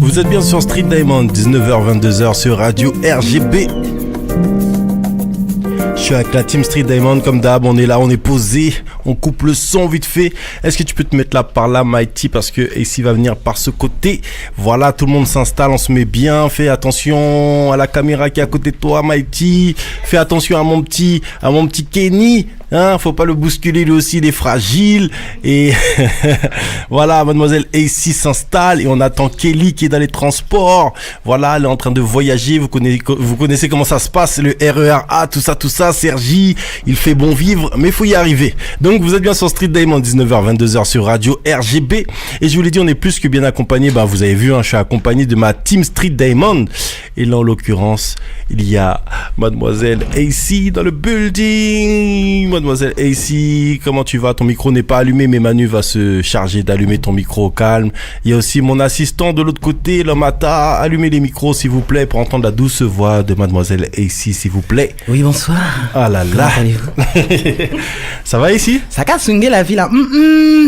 Vous êtes bien sur Street Diamond, 19h-22h sur Radio RGB. Je suis avec la team Street Diamond, comme d'hab, on est là, on est posé, on coupe le son vite fait. Est-ce que tu peux te mettre là par là, Mighty, parce que AC va venir par ce côté. Voilà, tout le monde s'installe, on se met bien. Fais attention à la caméra qui est à côté de toi, Mighty. Fais attention à mon petit Kenny. Hein, faut pas le bousculer, lui aussi, il est fragile. Et voilà, mademoiselle AC s'installe et on attend Kelly qui est dans les transports. Voilà, elle est en train de voyager. Vous connaissez comment ça se passe, le RER A, tout ça. Sergi, il fait bon vivre, mais faut y arriver. Donc vous êtes bien sur Street Diamond, 19h-22h sur Radio RGB. Et je vous l'ai dit, on est plus que bien accompagné. Bah, vous avez vu, hein, je suis accompagné de ma team Street Diamond. Et là, en l'occurrence, il y a mademoiselle AC dans le building. Mademoiselle AC, comment tu vas? Ton micro n'est pas allumé, mais Manu va se charger d'allumer ton micro au calme. Il y a aussi mon assistant de l'autre côté, Lomata. Allumez les micros, s'il vous plaît, pour entendre la douce voix de mademoiselle AC, s'il vous plaît. Oui, bonsoir. Ah là là. Comment allez-vous? Ça va ici? Ça a swingé la vie là.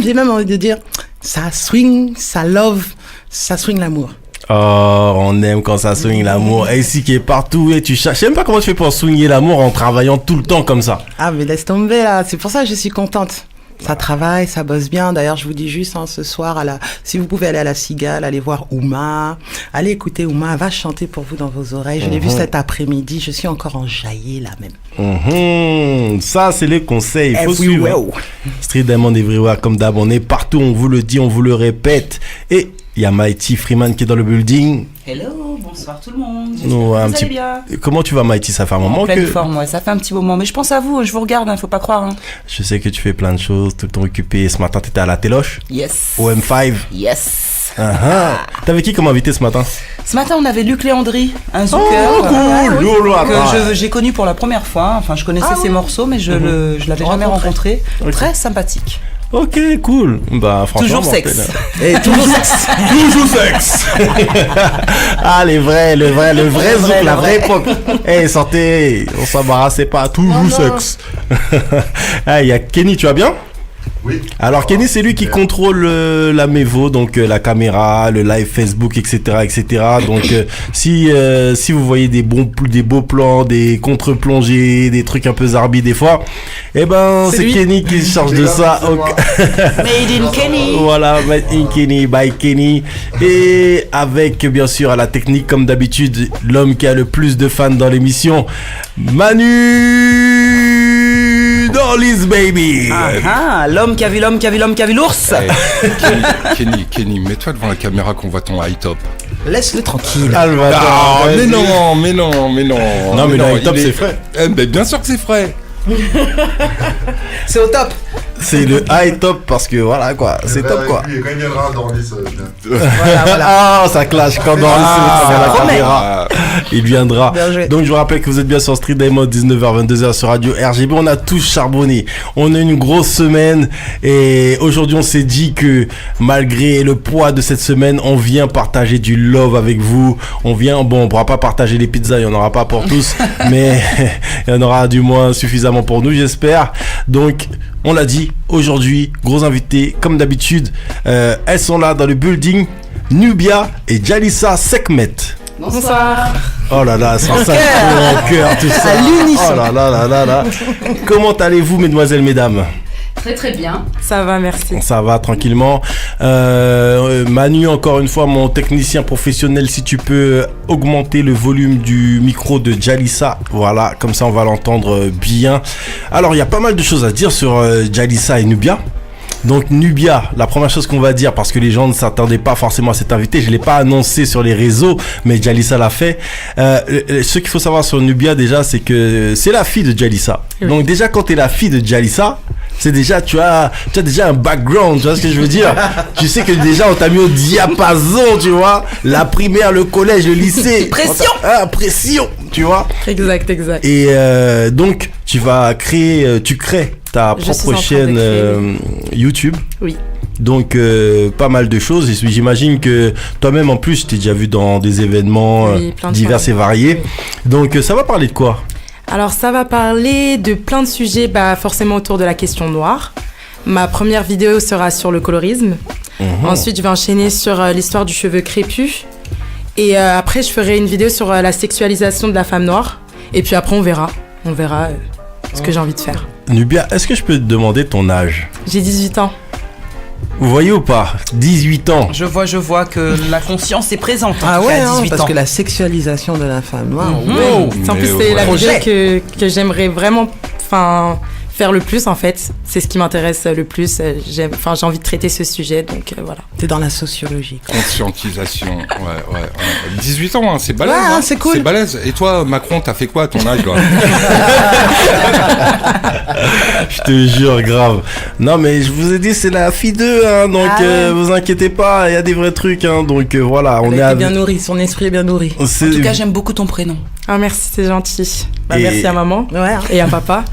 J'ai même envie de dire, ça swing, ça love, ça swing l'amour. Oh, on aime quand ça swing l'amour. AC qui est partout et tu cherches. Je sais même pas comment tu fais pour swinguer l'amour en travaillant tout le temps comme ça. Ah mais laisse tomber là, c'est pour ça que je suis contente. Ça travaille, ça bosse bien. D'ailleurs, je vous dis juste, ce soir, si vous pouvez aller à la Cigale, aller voir Ouma, allez écouter Ouma, elle va chanter pour vous dans vos oreilles. Je l'ai vu cet après-midi, je suis encore enjaillée là même. Ça, c'est les conseils. Il faut suivre. Street Diamond Everywhere, comme d'hab, on est partout, on vous le dit, on vous le répète. Et il y a Mighty Freeman qui est dans le building. Hello, bonsoir tout le monde. Vous allez bien. Comment tu vas, Mighty? Ça fait un moment en pleine forme, ouais, ça fait un petit moment. Mais je pense à vous, je vous regarde, faut pas croire. Je sais que tu fais plein de choses, tout le temps occupé. Ce matin, t'étais à la Téloche? Yes. Au M5? Yes. T'avais qui comme invité ce matin? Ce matin, on avait Luc Léandri, un zooker. Que j'ai connu pour la première fois. Enfin, je connaissais ses morceaux, mais je l'avais jamais rencontré. Okay. Très sympathique. Ok, cool. Bah, franchement. Toujours sexe. Et toujours sexe. Toujours sexe. Ah, le vrai zouk, la vraie époque. Sortez, on s'embarrassait pas. Toujours sexe. Ah, il y a Kenny, tu vas bien? Oui. Alors Kenny, c'est lui qui contrôle la Mevo, donc la caméra, le live Facebook, etc. Donc si vous voyez des beaux plans, des contre-plongées, des trucs un peu zarbi des fois, c'est Kenny qui se charge de ça. Made in Kenny. Voilà, Made in Kenny, by Kenny. Et avec bien sûr à la technique comme d'habitude, l'homme qui a le plus de fans dans l'émission, Manu Dolly's Baby. L'homme qui a vu l'ours. Hey, Kenny, mets-toi devant la caméra qu'on voit ton high top. Laisse-le tranquille. Mais non. Non, mais le high top c'est frais. Bien sûr que c'est frais. C'est au top. C'est le high top parce que voilà quoi, c'est top quoi. Lui, quand il viendra dans les voilà. Ça clash quand dans la caméra. Il viendra. Donc je vous rappelle que vous êtes bien sur Street Diamond, 19h-22h sur Radio RGB. On a tous charbonné. On a une grosse semaine et aujourd'hui on s'est dit que malgré le poids de cette semaine, on vient partager du love avec vous. On pourra pas partager les pizzas, il y en aura pas pour tous, mais il y en aura du moins suffisamment pour nous, j'espère. Donc on l'a dit, aujourd'hui, gros invités, comme d'habitude, elles sont là dans le building, Nubia et Jalissa Sekhmet. Bonsoir. Oh là là, ça sent au cœur, tout ça. À l'unisson. Oh là là. Comment allez-vous, mesdemoiselles, mesdames? Très très bien. Ça va, merci. Ça va tranquillement. Manu, encore une fois, mon technicien professionnel, si tu peux augmenter le volume du micro de Jalissa. Voilà, comme ça on va l'entendre bien. Alors, il y a pas mal de choses à dire sur Jalissa et Nubia. Donc Nubia, la première chose qu'on va dire, parce que les gens ne s'attendaient pas forcément à cet invité, je ne l'ai pas annoncé sur les réseaux, mais Jalissa l'a fait. Ce qu'il faut savoir sur Nubia déjà, c'est que c'est la fille de Jalissa. Oui. Donc déjà quand tu es la fille de Jalissa, c'est déjà, tu as déjà un background, tu vois ce que je veux dire? Tu sais que déjà on t'a mis au diapason, tu vois, la primaire, le collège, le lycée. Pression! Pression, tu vois? Exact. Et donc tu crées ta propre chaîne YouTube. Oui. Donc pas mal de choses. Et j'imagine que toi-même en plus, je t'ai déjà vu dans des événements divers et variés. Oui. Donc ça va parler de quoi? Alors ça va parler de plein de sujets, forcément autour de la question noire. Ma première vidéo sera sur le colorisme. Ensuite, je vais enchaîner sur l'histoire du cheveu crépus. Et après, je ferai une vidéo sur la sexualisation de la femme noire. Et puis après, on verra ce que j'ai envie de faire. Nubia, est-ce que je peux te demander ton âge ? J'ai 18 ans. Vous voyez ou pas ? 18 ans. Je vois que la conscience est présente. Ah ouais, à 18 parce ans. que la sexualisation de la femme noire. Wow. En plus, c'est la Projet. vidéo que j'aimerais vraiment faire le plus, en fait. C'est ce qui m'intéresse le plus. J'ai envie de traiter ce sujet, donc voilà. T'es dans la sociologie. Conscientisation, ouais. 18 ans, hein, c'est balèze. Ouais, hein, c'est cool. C'est balèze. Et toi, Macron, t'as fait quoi à ton âge, là? Je te jure, grave. Non, mais je vous ai dit, c'est la fille 2, hein, donc vous inquiétez pas, il y a des vrais trucs, hein, donc voilà. Elle est bien nourrie, son esprit est bien nourri. En tout cas, j'aime beaucoup ton prénom. Ah, merci, c'est gentil. Et- Merci à maman et à papa.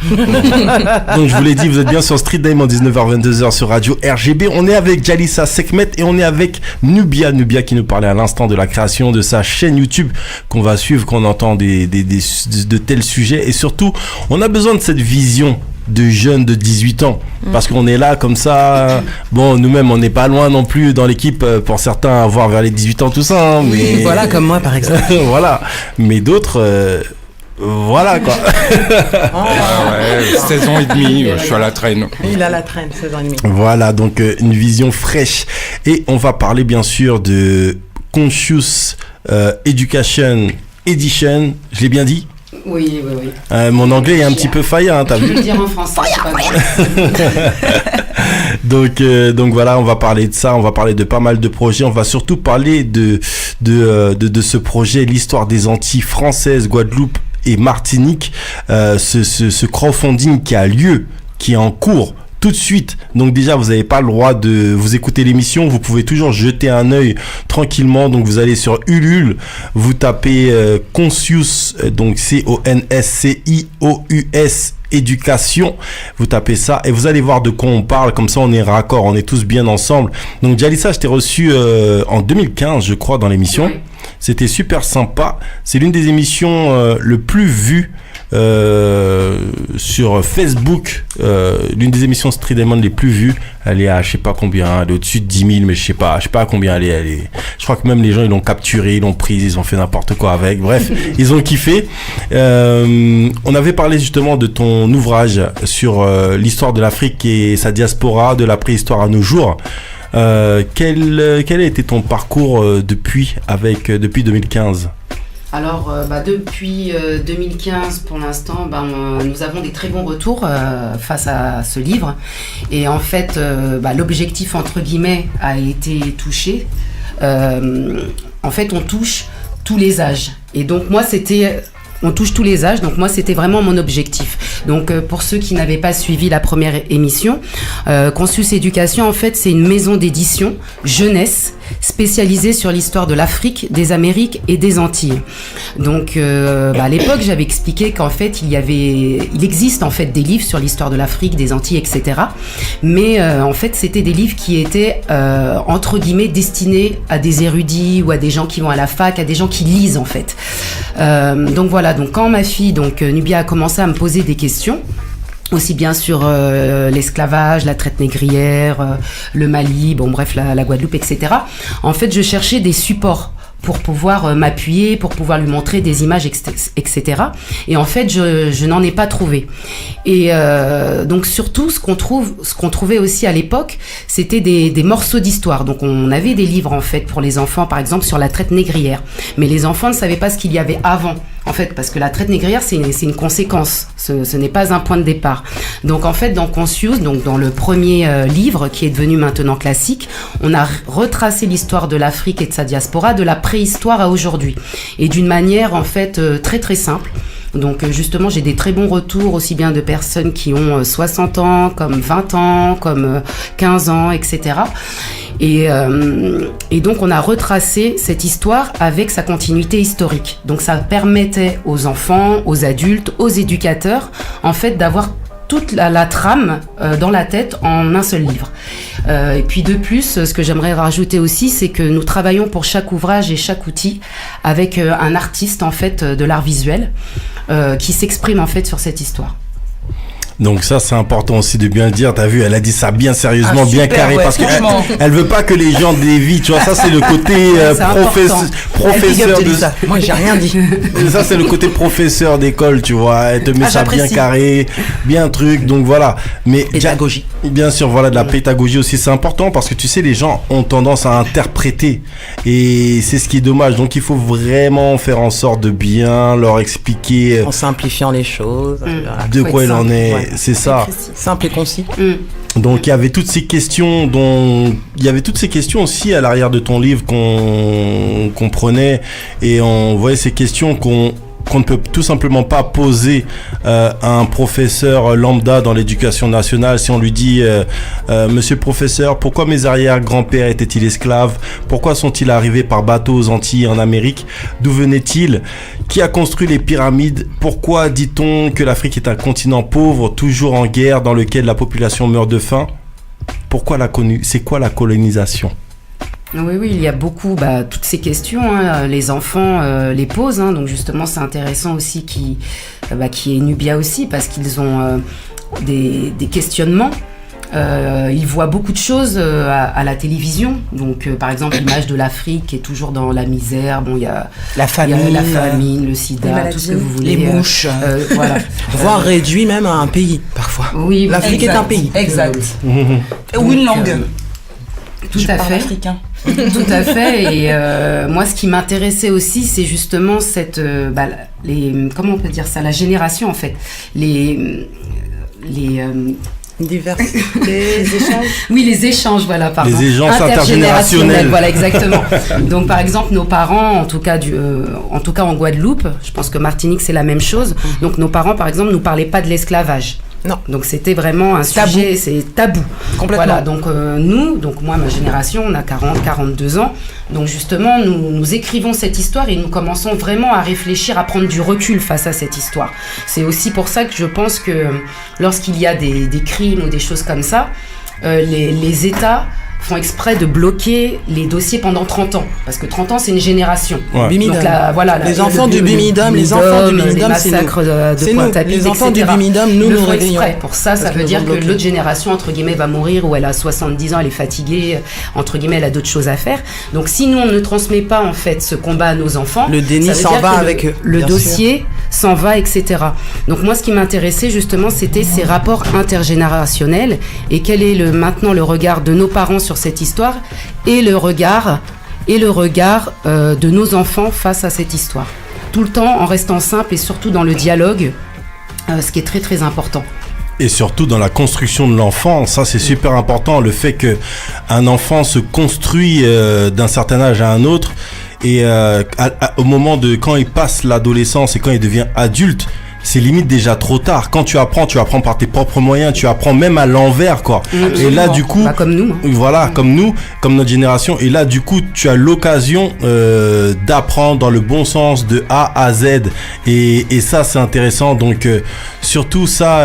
Donc je vous l'ai dit, vous êtes bien sur Street Diamond 19h-22h sur Radio RGB. On est avec Jalissa Sekhmet et on est avec Nubia qui nous parlait à l'instant de la création de sa chaîne YouTube qu'on va suivre, qu'on entend de tels sujets. Et surtout, on a besoin de cette vision de jeunes de 18 ans parce qu'on est là comme ça. Bon, nous-mêmes on n'est pas loin non plus dans l'équipe, pour certains avoir vers les 18 ans tout ça, hein, mais Voilà, comme moi par exemple. voilà, mais d'autres voilà quoi. Ouais, 16 ans et demi, je suis à la traîne. Il a la traîne, 16 ans et demi. Voilà, donc une vision fraîche. Et on va parler bien sûr de Conscious Education Edition. Je l'ai bien dit ? Oui. Mon anglais est un petit peu faillit, hein, t'as Je peux vu ? le dire en français, c'est pas grave. Donc voilà, on va parler de ça, on va parler de pas mal de projets, on va surtout parler de ce projet, l'histoire des Antilles françaises, Guadeloupe et Martinique, ce crowdfunding qui a lieu, qui est en cours tout de suite. Donc déjà, vous n'avez pas le droit de vous écouter l'émission, vous pouvez toujours jeter un œil tranquillement. Donc vous allez sur Ulule, vous tapez Conscious, donc CONSCIOUS éducation, vous tapez ça et vous allez voir de quoi on parle, comme ça on est raccord, on est tous bien ensemble. Donc Jalissa, je t'ai reçu en 2015 je crois dans l'émission, c'était super sympa, c'est l'une des émissions le plus vues sur Facebook, l'une des émissions Street Diamond les plus vues. Elle est à je sais pas combien, elle est au-dessus de 10 000, mais je sais pas à combien elle est. Je crois que même les gens ils l'ont capturé, ils l'ont prise, ils ont fait n'importe quoi avec. Bref, ils ont kiffé. On avait parlé justement de ton ouvrage sur l'histoire de l'Afrique et sa diaspora, de la préhistoire à nos jours. Quel a été ton parcours depuis 2015? Alors, depuis 2015, pour l'instant, nous avons des très bons retours face à ce livre. Et en fait, l'objectif, entre guillemets, a été touché. En fait, on touche tous les âges. Et donc, moi, on touche tous les âges, donc moi c'était vraiment mon objectif. Donc pour ceux qui n'avaient pas suivi la première émission, Conscious Éducation, en fait c'est une maison d'édition jeunesse spécialisée sur l'histoire de l'Afrique, des Amériques et des Antilles. Donc à l'époque j'avais expliqué qu'en fait il existe en fait des livres sur l'histoire de l'Afrique, des Antilles, etc. Mais en fait c'était des livres qui étaient entre guillemets destinés à des érudits ou à des gens qui vont à la fac, à des gens qui lisent en fait. Donc voilà, donc quand ma fille Nubia a commencé à me poser des questions, aussi bien sur l'esclavage, la traite négrière, le Mali, la Guadeloupe, etc. En fait, je cherchais des supports pour pouvoir m'appuyer, pour pouvoir lui montrer des images, etc. Et en fait, je n'en ai pas trouvé. Et donc surtout, ce qu'on trouvait aussi à l'époque, c'était des morceaux d'histoire. Donc on avait des livres en fait pour les enfants, par exemple sur la traite négrière. Mais les enfants ne savaient pas ce qu'il y avait avant. En fait, parce que la traite négrière, c'est une conséquence. Ce n'est pas un point de départ. Donc, en fait, dans Conscious, donc dans le premier livre, qui est devenu maintenant classique, on a retracé l'histoire de l'Afrique et de sa diaspora, de la préhistoire à aujourd'hui. Et d'une manière, en fait, très, très simple. Donc justement, j'ai des très bons retours, aussi bien de personnes qui ont 60 ans, comme 20 ans, comme 15 ans, etc. Et donc, on a retracé cette histoire avec sa continuité historique. Donc, ça permettait aux enfants, aux adultes, aux éducateurs, en fait, d'avoir toute la trame dans la tête en un seul livre. Et puis de plus, ce que j'aimerais rajouter aussi, c'est que nous travaillons pour chaque ouvrage et chaque outil avec un artiste en fait de l'art visuel qui s'exprime en fait sur cette histoire. Donc ça, c'est important aussi de bien le dire. T'as vu, elle a dit ça bien sérieusement, bien carré, parce qu'elle elle veut pas que les gens dévient. Tu vois, ça c'est le côté professeur de ça. Moi, j'ai rien dit. Ça c'est le côté professeur d'école, tu vois. Elle te met ça bien carré, bien truc. Donc voilà. Mais pédagogie. Bien sûr, voilà, de la pédagogie aussi, c'est important parce que tu sais, les gens ont tendance à interpréter et c'est ce qui est dommage. Donc il faut vraiment faire en sorte de bien leur expliquer en simplifiant les choses. De quoi il en est. Ouais. C'est ça. Simple et concis. Donc il y avait toutes ces questions aussi à l'arrière de ton livre qu'on prenait et on voyait ces questions qu'on ne peut tout simplement pas poser à un professeur lambda dans l'éducation nationale. Si on lui dit monsieur le professeur, pourquoi mes arrière-grands-pères étaient-ils esclaves? Pourquoi sont-ils arrivés par bateau aux Antilles en Amérique? D'où venaient-ils? Qui a construit les pyramides? Pourquoi dit-on que l'Afrique est un continent pauvre, toujours en guerre, dans lequel la population meurt de faim? C'est quoi la colonisation? Oui, il y a beaucoup, toutes ces questions, hein, les enfants les posent, hein, donc justement c'est intéressant aussi qu'il y ait Nubia aussi, parce qu'ils ont des questionnements. Ils voient beaucoup de choses à la télévision, donc par exemple l'image de l'Afrique qui est toujours dans la misère, bon il y a la famine, le sida, tout ce que vous voulez, les mouches, voilà, voire réduit même à un pays parfois. Oui, l'Afrique est un pays. Exact. Ou une langue. Tout à fait. Africain. Tout à fait. Et moi, ce qui m'intéressait aussi, c'est justement cette, comment on peut dire ça, la génération en fait, les diversité, les échanges. Oui, les échanges, voilà, pardon. Les échanges intergénérationnels. Voilà, exactement. Donc, par exemple, nos parents, en tout cas en Guadeloupe, je pense que Martinique, c'est la même chose. Donc, nos parents, par exemple, nous parlaient pas de l'esclavage. Non. Donc c'était vraiment un sujet, c'est tabou. Complètement. Voilà, donc moi, ma génération, on a 42 ans. Donc justement, nous écrivons cette histoire et nous commençons vraiment à réfléchir, à prendre du recul face à cette histoire. C'est aussi pour ça que je pense que lorsqu'il y a des crimes ou des choses comme ça, les États font exprès de bloquer les dossiers pendant 30 ans. Parce que 30 ans, c'est une génération. Ouais. Bimidum. Donc, les enfants du Bimidum, les massacres de Pointe-à-Pitre, les enfants du Bimidum, nous réveillons. Pour ça, ça veut dire que l'autre génération, entre guillemets, va mourir, ou elle a 70 ans, elle est fatiguée, entre guillemets, elle a d'autres choses à faire. Donc, si nous, on ne transmet pas, en fait, ce combat à nos enfants, le déni s'en va avec eux. Le dossier s'en va, etc. Donc, moi, ce qui m'intéressait, justement, c'était ces rapports intergénérationnels et quel est maintenant le regard de nos parents sur cette histoire et le regard de nos enfants face à cette histoire. Tout le temps en restant simple et surtout dans le dialogue, ce qui est très très important. Et surtout dans la construction de l'enfant, ça c'est super important, le fait que un enfant se construit d'un certain âge à un autre et au moment de quand il passe l'adolescence et quand il devient adulte, c'est limite déjà trop tard. Quand tu apprends par tes propres moyens, tu apprends même à l'envers, quoi. Et là, du coup, comme nous. Hein. Voilà, comme nous, comme notre génération. Et là, du coup, tu as l'occasion d'apprendre dans le bon sens de A à Z. Et ça, c'est intéressant. Donc, surtout ça,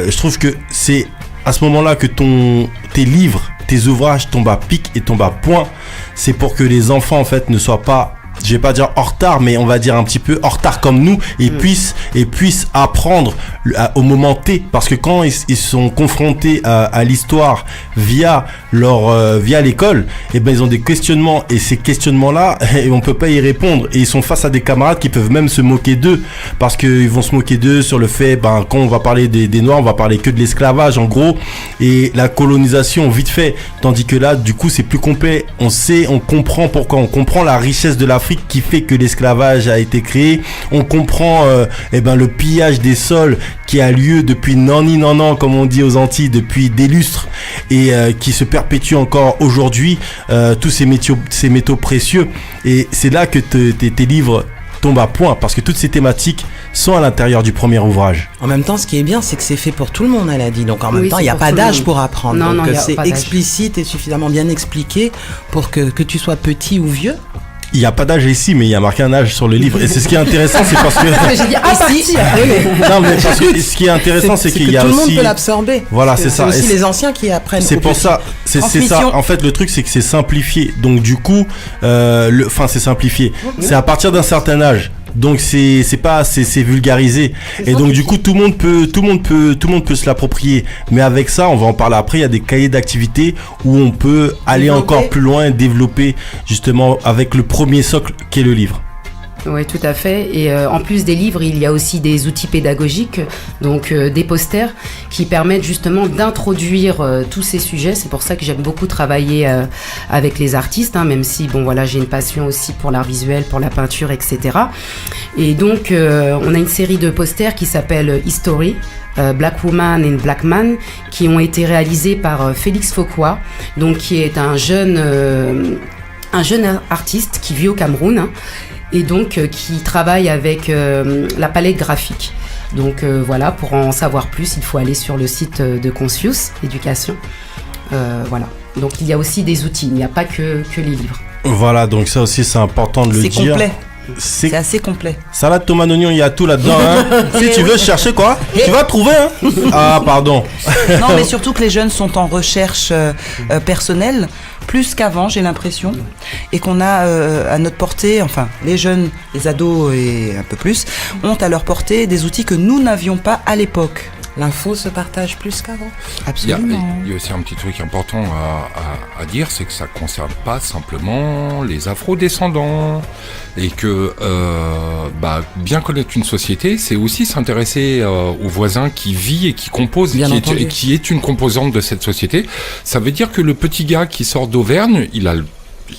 je trouve que c'est à ce moment-là que tes livres, tes ouvrages tombent à pic et tombent à point. C'est pour que les enfants, en fait, ne soient pas, je vais pas dire en retard, mais on va dire un petit peu en retard comme nous et puissent apprendre au moment T, parce que quand ils sont confrontés à l'histoire via l'école, et ben ils ont des questionnements et ces questionnements là on peut pas y répondre et ils sont face à des camarades qui peuvent même se moquer d'eux parce qu'ils vont se moquer d'eux sur le fait quand on va parler des noirs, on va parler que de l'esclavage en gros et la colonisation vite fait, tandis que là du coup c'est plus complet, on comprend pourquoi, on comprend la richesse de l'Afrique qui fait que l'esclavage a été créé, on comprend le pillage des sols qui a lieu depuis non comme on dit aux Antilles, depuis des lustres et qui se perpétue encore aujourd'hui, tous ces métaux précieux, et c'est là que tes livres tombent à point parce que toutes ces thématiques sont à l'intérieur du premier ouvrage. En même temps, ce qui est bien, c'est que c'est fait pour tout le monde, elle a dit. Donc en même temps, il n'y a pas d'âge pour apprendre. Non, donc c'est explicite et suffisamment bien expliqué pour que tu sois petit ou vieux. Il n'y a pas d'âge ici, mais il y a marqué un âge sur le livre. Et c'est ce qui est intéressant, c'est parce que... J'ai dit, ici. Non, mais parce que ce qui est intéressant, c'est qu'il y a aussi... tout le monde peut l'absorber. Voilà, c'est ça. C'est aussi les anciens qui apprennent. C'est pour ça. C'est ça. En fait, le truc, c'est que c'est simplifié. Donc, du coup, c'est simplifié. C'est à partir d'un certain âge. Donc c'est vulgarisé. Et donc du coup tout le monde peut se l'approprier. Mais avec ça, on va en parler après, il y a des cahiers d'activités où on peut aller encore plus loin et développer justement avec le premier socle qui est le livre. Oui, tout à fait. Et en plus des livres, il y a aussi des outils pédagogiques, donc des posters qui permettent justement d'introduire tous ces sujets. C'est pour ça que j'aime beaucoup travailler avec les artistes, hein, même si j'ai une passion aussi pour l'art visuel, pour la peinture, etc. Et donc, on a une série de posters qui s'appelle History, Black Woman and Black Man, qui ont été réalisés par Félix Fokwa, donc qui est un jeune artiste qui vit au Cameroun, hein, et donc qui travaille avec la palette graphique. Donc voilà, pour en savoir plus, il faut aller sur le site de Conscious Éducation. Voilà. Donc il y a aussi des outils, il n'y a pas que les livres. Voilà, donc ça aussi c'est important de le dire. C'est complet. C'est assez complet. Salade, tomate, oignon, il y a tout là-dedans. Hein. Si tu veux chercher quoi, tu vas trouver. Hein. Ah, pardon. Non, mais surtout que les jeunes sont en recherche personnelle, plus qu'avant, j'ai l'impression. Et qu'on a à notre portée, enfin, les jeunes, les ados et un peu plus, ont à leur portée des outils que nous n'avions pas à l'époque. L'info se partage plus qu'avant. Absolument. Il y a aussi un petit truc important à dire, c'est que ça ne concerne pas simplement les afro-descendants. Et que bien connaître une société, c'est aussi s'intéresser au voisin qui vit et qui compose, et qui est une composante de cette société. Ça veut dire que le petit gars qui sort d'Auvergne,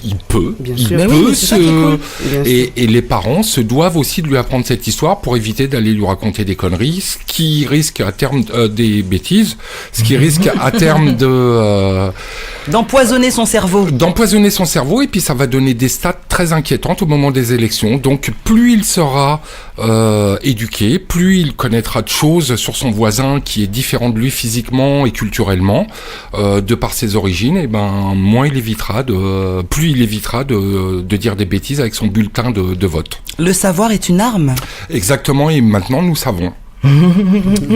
il peut et les parents se doivent aussi de lui apprendre cette histoire pour éviter d'aller lui raconter des conneries, ce qui risque à terme des bêtises, ce qui risque à terme d'empoisonner son cerveau. Et puis ça va donner des stats très inquiétantes au moment des élections. Donc plus il sera éduqué, plus il connaîtra de choses sur son voisin qui est différent de lui physiquement et culturellement, de par ses origines, et moins il évitera plus il évitera de dire des bêtises avec son bulletin de vote. Le savoir est une arme. Exactement, et maintenant nous savons.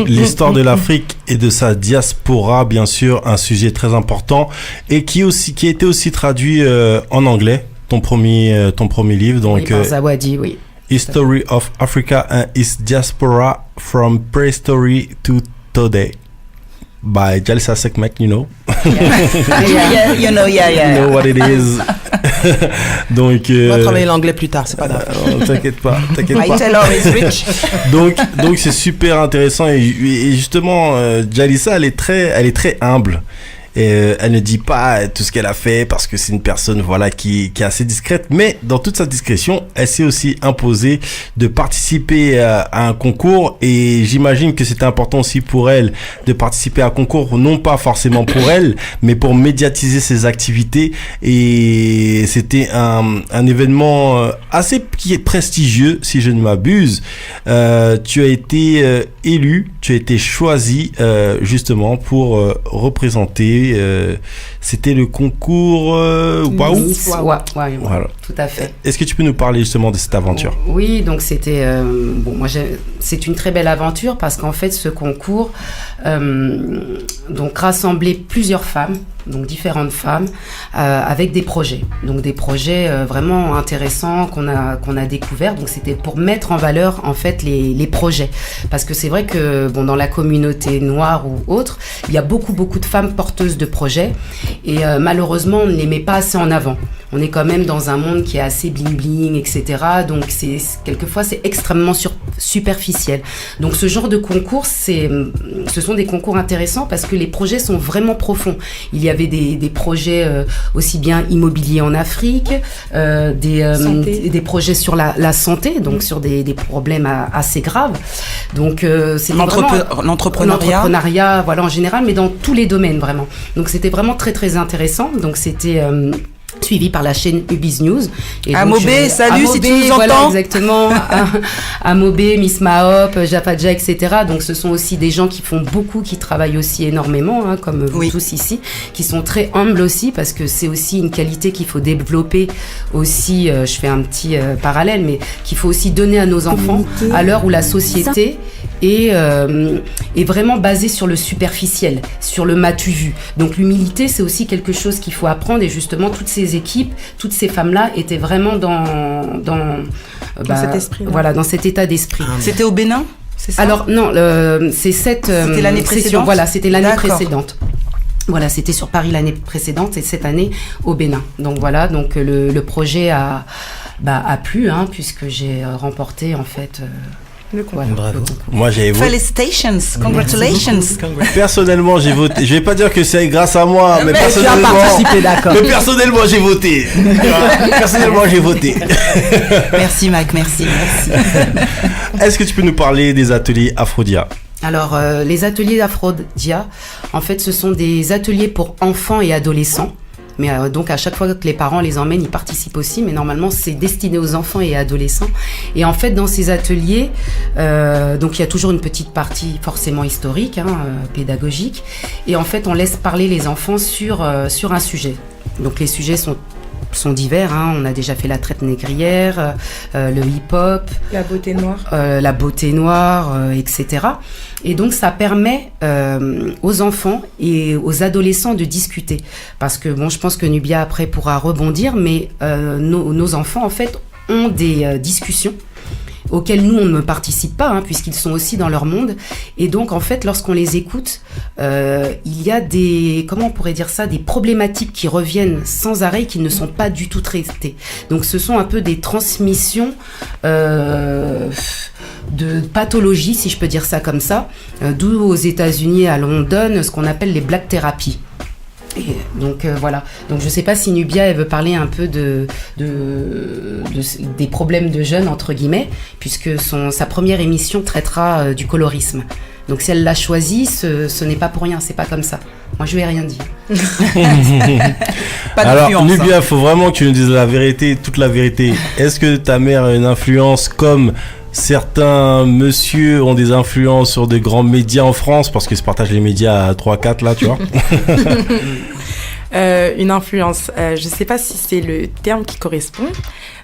L'histoire de l'Afrique et de sa diaspora, bien sûr, un sujet très important et qui a été aussi traduit en anglais, ton premier livre. Donc, par Zawadi, oui. History of Africa and its Diaspora from Prehistory to Today. By Jalisa Sekmek, you know. Yeah. You know what it is. Donc, on va travailler l'anglais plus tard, c'est pas grave. T'inquiète pas. My tailor is rich. donc c'est super intéressant et justement, Jalisa, elle est très humble. Et elle ne dit pas tout ce qu'elle a fait parce que c'est une personne qui est assez discrète, mais dans toute sa discrétion, elle s'est aussi imposée de participer à un concours, et j'imagine que c'était important aussi pour elle de participer à un concours, non pas forcément pour elle, mais pour médiatiser ses activités, et c'était un événement assez prestigieux, si je ne m'abuse. Tu as été élu, tu as été choisi justement pour représenter. C'était le concours Waouh. Voilà. Tout à fait. Est-ce que tu peux nous parler justement de cette aventure? Oui, donc c'était c'est une très belle aventure parce qu'en fait ce concours donc rassemblait plusieurs femmes, donc différentes femmes avec des projets. Donc des projets vraiment intéressants qu'on a découverts. Donc c'était pour mettre en valeur en fait les projets, parce que c'est vrai que dans la communauté noire ou autre, il y a beaucoup de femmes porteuses de projets et malheureusement on ne les met pas assez en avant. On est quand même dans un monde qui est assez bling bling, etc. Donc quelquefois c'est extrêmement superficiel. Donc ce genre de concours, ce sont des concours intéressants parce que les projets sont vraiment profonds. Il y avait des projets aussi bien immobiliers en Afrique, des projets sur la santé, donc sur des problèmes assez graves. Donc c'est l'entrepreneuriat, voilà, en général, mais dans tous les domaines vraiment. Donc c'était vraiment très très intéressant. Donc c'était suivi par la chaîne Ubiz News. Amobé, salut, si tu nous entends. Voilà, exactement. Amobé, Miss Mahop, Jafadja, etc. Donc ce sont aussi des gens qui travaillent aussi énormément, comme vous tous ici, qui sont très humbles aussi, parce que c'est aussi une qualité qu'il faut développer aussi, je fais un petit parallèle, mais qu'il faut aussi donner à nos enfants à l'heure où la société est vraiment basée sur le superficiel, sur le m'as-tu vu. Donc l'humilité, c'est aussi quelque chose qu'il faut apprendre, et justement toutes ces équipes, toutes ces femmes-là étaient vraiment dans Dans cet esprit-là. Voilà, dans cet état d'esprit. C'était au Bénin, c'est ça? Alors non, c'est cette C'était l'année précédente. Voilà, c'était l'année D'accord. précédente. Voilà, c'était sur Paris l'année précédente et cette année au Bénin. Donc voilà, donc le projet a plu, hein, puisque j'ai remporté en fait. Voilà, Bravo. le concours. Moi, j'ai voté. Felicitations, congratulations. Personnellement, j'ai voté. Je vais pas dire que c'est grâce à moi, mais Tu as personnellement. participé, d'accord. Mais personnellement, j'ai voté. Personnellement, j'ai voté. Merci Mac, merci. Est-ce que tu peux nous parler des ateliers Aphrodia? Alors, les ateliers Aphrodia, en fait, ce sont des ateliers pour enfants et adolescents. Mais donc, à chaque fois que les parents les emmènent, ils participent aussi. Mais normalement, c'est destiné aux enfants et adolescents. Et en fait, dans ces ateliers, donc il y a toujours une petite partie forcément historique, hein, pédagogique. Et en fait, on laisse parler les enfants sur un sujet. Donc, les sujets sont divers, hein. On a déjà fait la traite négrière, le hip-hop, La beauté noire, etc. Et donc ça permet aux enfants et aux adolescents de discuter. Parce que bon, je pense que Nubia après pourra rebondir, mais nos enfants en fait ont des discussions auxquelles nous on ne participe pas, hein, puisqu'ils sont aussi dans leur monde. Et donc en fait lorsqu'on les écoute, il y a des, comment on pourrait dire ça, des problématiques qui reviennent sans arrêt et qui ne sont pas du tout traitées. Donc ce sont un peu des transmissions de pathologies, si je peux dire ça comme ça, d'où aux États-Unis à London ce qu'on appelle les black therapy. Et donc voilà. Donc je sais pas si Nubia elle veut parler un peu des problèmes de jeunes entre guillemets, puisque sa première émission traitera du colorisme. Donc si elle l'a choisi, ce n'est pas pour rien, c'est pas comme ça. Moi je vais rien dire. Pas Alors, d'influence, hein. Nubia, faut vraiment que tu nous dises la vérité, toute la vérité. Est-ce que ta mère a une influence comme certains messieurs ont des influences sur des grands médias en France, parce qu'ils se partagent les médias à 3-4 là, tu vois? Une influence. Je sais pas si c'est le terme qui correspond.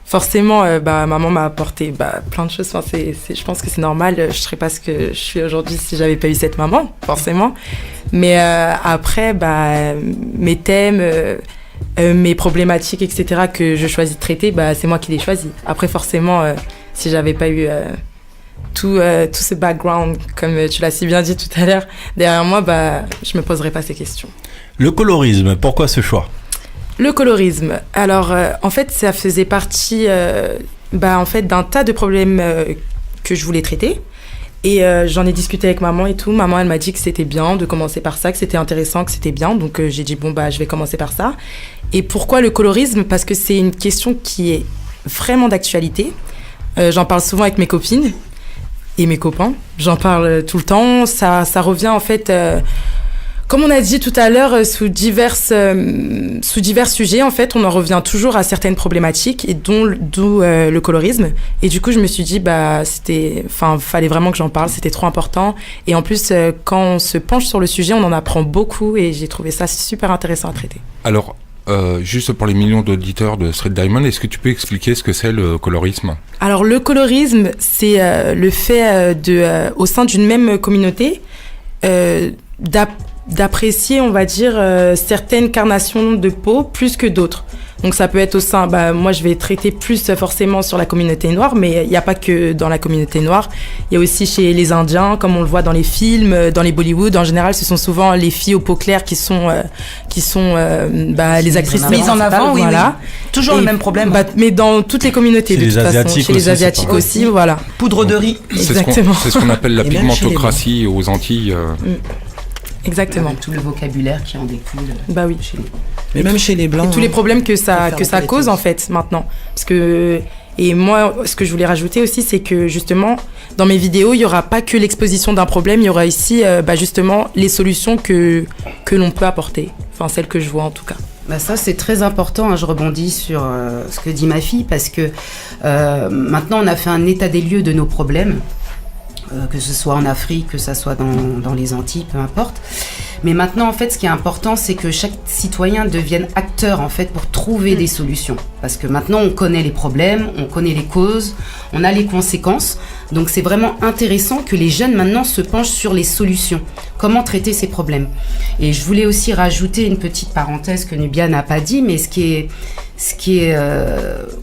Forcément, maman m'a apporté plein de choses. Enfin, je pense que c'est normal. Je serais pas ce que je suis aujourd'hui si j'avais pas eu cette maman, forcément. Mais après, mes thèmes, mes problématiques, etc. que je choisis de traiter, c'est moi qui les choisis. Après, forcément, si j'avais pas eu tout ce background, comme tu l'as si bien dit tout à l'heure, derrière moi, je me poserais pas ces questions. Le colorisme, pourquoi ce choix? Le colorisme. Alors, en fait, ça faisait partie en fait, d'un tas de problèmes que je voulais traiter. Et j'en ai discuté avec maman et tout. Maman, elle m'a dit que c'était bien de commencer par ça, que c'était intéressant, que c'était bien. Donc, j'ai dit, je vais commencer par ça. Et pourquoi le colorisme? Parce que c'est une question qui est vraiment d'actualité. J'en parle souvent avec mes copines et mes copains. J'en parle tout le temps. Ça revient, en fait... Comme on a dit tout à l'heure, sous divers sujets, en fait, on en revient toujours à certaines problématiques, et d'où le colorisme. Et du coup, je me suis dit, fallait vraiment que j'en parle, c'était trop important. Et en plus, quand on se penche sur le sujet, on en apprend beaucoup, et j'ai trouvé ça super intéressant à traiter. Alors, juste pour les millions d'auditeurs de Street Diamond, est-ce que tu peux expliquer ce que c'est le colorisme? Alors, le colorisme, c'est le fait au sein d'une même communauté, d'apprécier, on va dire, certaines carnations de peau plus que d'autres. Donc ça peut être au sein, moi je vais traiter plus forcément sur la communauté noire, mais il n'y a pas que dans la communauté noire. Il y a aussi chez les Indiens, comme on le voit dans les films, dans les Bollywood. En général, ce sont souvent les filles aux peaux claires qui sont les actrices mises en avant, oui, voilà. oui. Toujours le même problème. Mais dans toutes les communautés, Chez de les toute façon. Asiatiques Chez les aussi, Asiatiques c'est aussi, voilà. Poudre de riz. Exactement. C'est ce qu'on appelle la Et même chez les pigmentocratie aux Antilles. Exactement. Avec tout le vocabulaire qui en découle. Bah oui. Chez nous. Mais même chez les Blancs. Et tous les problèmes que ça faire cause en fait maintenant. Parce que, et moi, ce que je voulais rajouter aussi, c'est que justement, dans mes vidéos, il n'y aura pas que l'exposition d'un problème, il y aura ici justement les solutions que l'on peut apporter. Enfin, celles que je vois en tout cas. Ça, c'est très important, hein. Je rebondis sur ce que dit ma fille, parce que maintenant, on a fait un état des lieux de nos problèmes. Que ce soit en Afrique, que ce soit dans les Antilles, peu importe. Mais maintenant, en fait, ce qui est important, c'est que chaque citoyen devienne acteur, en fait, pour trouver des solutions. Parce que maintenant, on connaît les problèmes, on connaît les causes, on a les conséquences. Donc, c'est vraiment intéressant que les jeunes, maintenant, se penchent sur les solutions. Comment traiter ces problèmes. Et je voulais aussi rajouter une petite parenthèse que Nubia n'a pas dit, mais ce qui est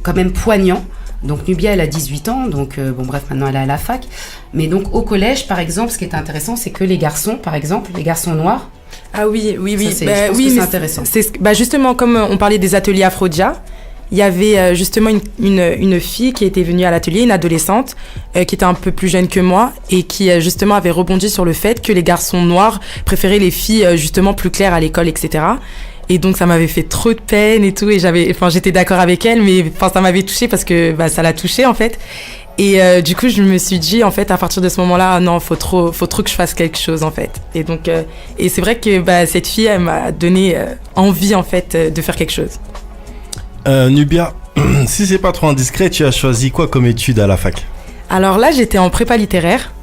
quand même poignant, Donc Nubia, elle a 18 ans, donc bon bref, maintenant elle est à la fac. Mais donc au collège, par exemple, ce qui est intéressant, c'est que les garçons, par exemple, les garçons noirs. Ah oui. Ça, je pense que c'est intéressant. Justement, comme on parlait des ateliers Afrodia, il y avait justement une fille qui était venue à l'atelier, une adolescente, qui était un peu plus jeune que moi et qui justement avait rebondi sur le fait que les garçons noirs préféraient les filles justement plus claires à l'école, etc. Et donc ça m'avait fait trop de peine et tout, et j'étais d'accord avec elle, mais ça m'avait touchée parce que ça l'a touchée en fait. Et du coup je me suis dit en fait à partir de ce moment-là, non, faut trop que je fasse quelque chose en fait. Et donc et c'est vrai que cette fille, elle m'a donné envie en fait de faire quelque chose. Nubia, si c'est pas trop indiscret, tu as choisi quoi comme étude à la fac? Alors là, j'étais en prépa littéraire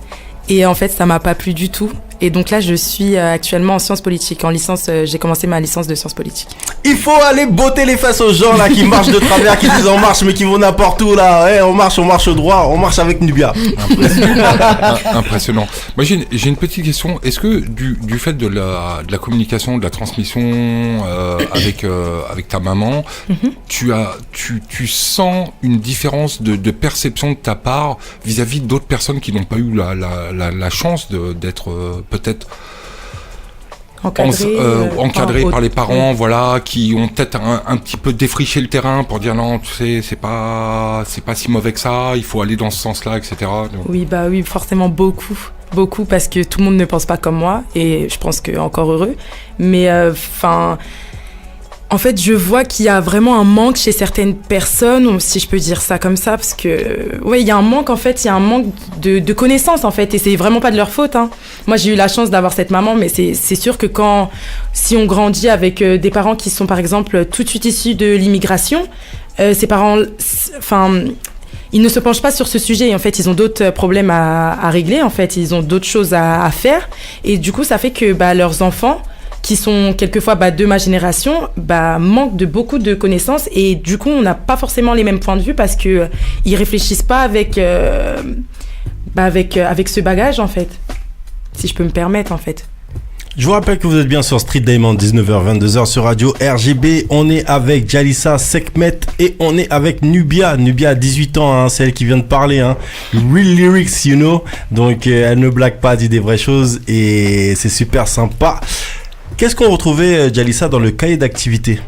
et en fait, ça m'a pas plu du tout. Et donc là, je suis actuellement en sciences politiques. En licence, j'ai commencé ma licence de sciences politiques. Il faut aller botter les fesses aux gens là qui marchent de travers, qui disent on marche mais qui vont n'importe où là. Hey, on marche droit, on marche avec Nubia. Impressionnant. Moi j'ai une petite question. Est-ce que du fait de la communication, de la transmission avec ta maman, tu sens une différence de perception de ta part vis-à-vis d'autres personnes qui n'ont pas eu la chance d'être peut-être encadrés par les parents, voilà, qui ont peut-être un petit peu défriché le terrain pour dire non, tu sais, c'est pas si mauvais que ça, il faut aller dans ce sens-là, etc. Donc... Oui, forcément beaucoup, parce que tout le monde ne pense pas comme moi, et je pense que encore heureux, mais en fait, je vois qu'il y a vraiment un manque chez certaines personnes, si je peux dire ça comme ça, parce que, il y a un manque, en fait, il y a un manque de connaissances, en fait, et c'est vraiment pas de leur faute, hein. Moi, j'ai eu la chance d'avoir cette maman, mais c'est sûr que si on grandit avec des parents qui sont, par exemple, tout de suite issus de l'immigration, ces parents, ils ne se penchent pas sur ce sujet, et en fait, ils ont d'autres problèmes à régler, en fait, ils ont d'autres choses à faire, et du coup, ça fait que, leurs enfants, qui sont quelquefois de ma génération, manquent de beaucoup de connaissances, et du coup on n'a pas forcément les mêmes points de vue parce que ils réfléchissent pas avec ce bagage en fait, si je peux me permettre en fait. Je vous rappelle que vous êtes bien sur Street Diamond, 19h-22h sur Radio RGB. On est avec Jalissa Sekhmet et on est avec Nubia. Nubia a 18 ans, hein, c'est elle qui vient de parler. Hein. Real lyrics, you know. Donc elle ne blague pas, dit des vraies choses et c'est super sympa. Qu'est-ce qu'on retrouvait, Jalissa, dans le cahier d'activité ?